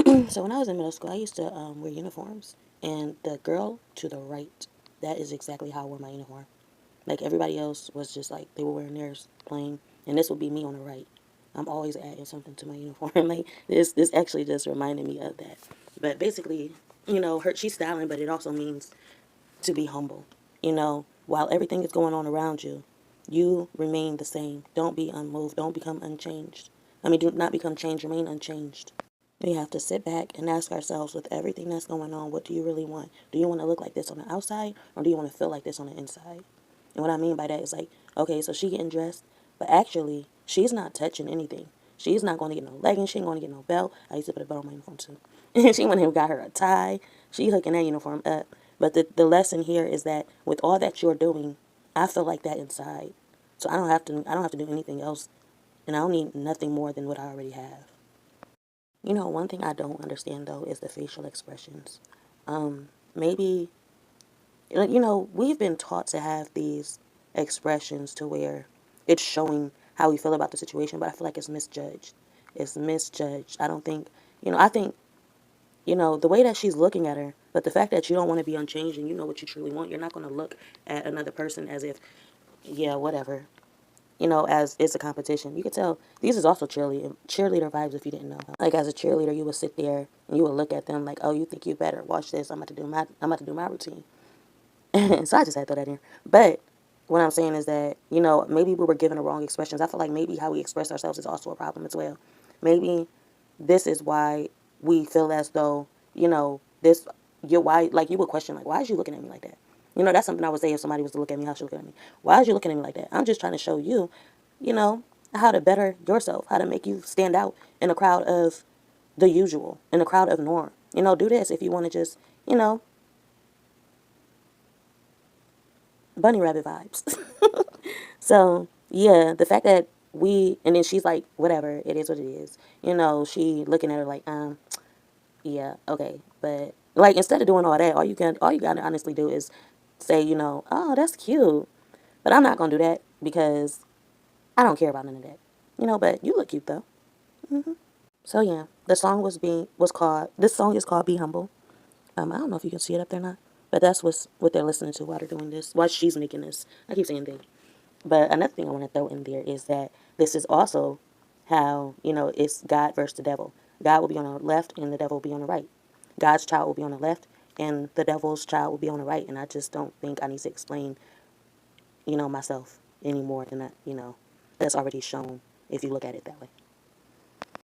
So when I was in middle school, I used to wear uniforms, and the girl to the right, that is exactly how I wore my uniform. Like everybody else was just like they were wearing theirs plain, and this would be me on the right. I'm always adding something to my uniform. Like this actually just reminded me of that. But basically, her she's styling, but it also means to be humble. While everything is going on around you, you remain the same. Don't be unmoved. Don't become unchanged. I mean, do not become changed. Remain unchanged. We have to sit back and ask ourselves, with everything that's going on, what do you really want? Do you want to look like this on the outside, or do you want to feel like this on the inside? And what I mean by that is like, okay, so she getting dressed, but actually, she's not touching anything. She's not going to get no leggings. She ain't going to get no belt. I used to put a belt on my uniform too. She went and got her a tie. She hooking that uniform up. But the lesson here is that with all that you're doing, I feel like that inside. So I don't have to do anything else, and I don't need nothing more than what I already have. One thing I don't understand though is the facial expressions. Maybe, we've been taught to have these expressions to where it's showing how we feel about the situation, but I feel like it's misjudged. It's misjudged. I don't think, I think, the way that she's looking at her, but the fact that you don't want to be unchanged and you know what you truly want, you're not going to look at another person as if, yeah, whatever. As it's a competition. You could tell these is also cheerleader vibes if you didn't know. Like as a cheerleader, you would sit there and you would look at them like, oh, you think you better? Watch this. I'm about to do my routine. So I just had to throw that in. But what I'm saying is that maybe we were given the wrong expressions. I feel like maybe how we express ourselves is also a problem as well. Maybe this is why we feel as though this you why like you would question like why is you looking at me like that? That's something I would say if somebody was to look at me, how she looking at me. Why is you looking at me like that? I'm just trying to show you, you know, how to better yourself, how to make you stand out in a crowd of the usual, in a crowd of norm. Do this if you want to just, you know, bunny rabbit vibes. So, yeah, the fact that and then she's like, whatever, it is what it is. She looking at her like, yeah, okay. But, like, instead of doing all that, all you gotta honestly do is say, oh, that's cute. But I'm not gonna do that because I don't care about none of that. But you look cute though. So yeah, the song was called. This song is called "Be Humble." I don't know if you can see it up there or not, but that's what they're listening to while they're doing this. While she's making this, I keep saying thing. But another thing I want to throw in there is that this is also how it's God versus the devil. God will be on the left, and the devil will be on the right. God's child will be on the left, and the devil's child will be on the right. And I just don't think I need to explain myself any more than that. That's already shown if you look at it that way.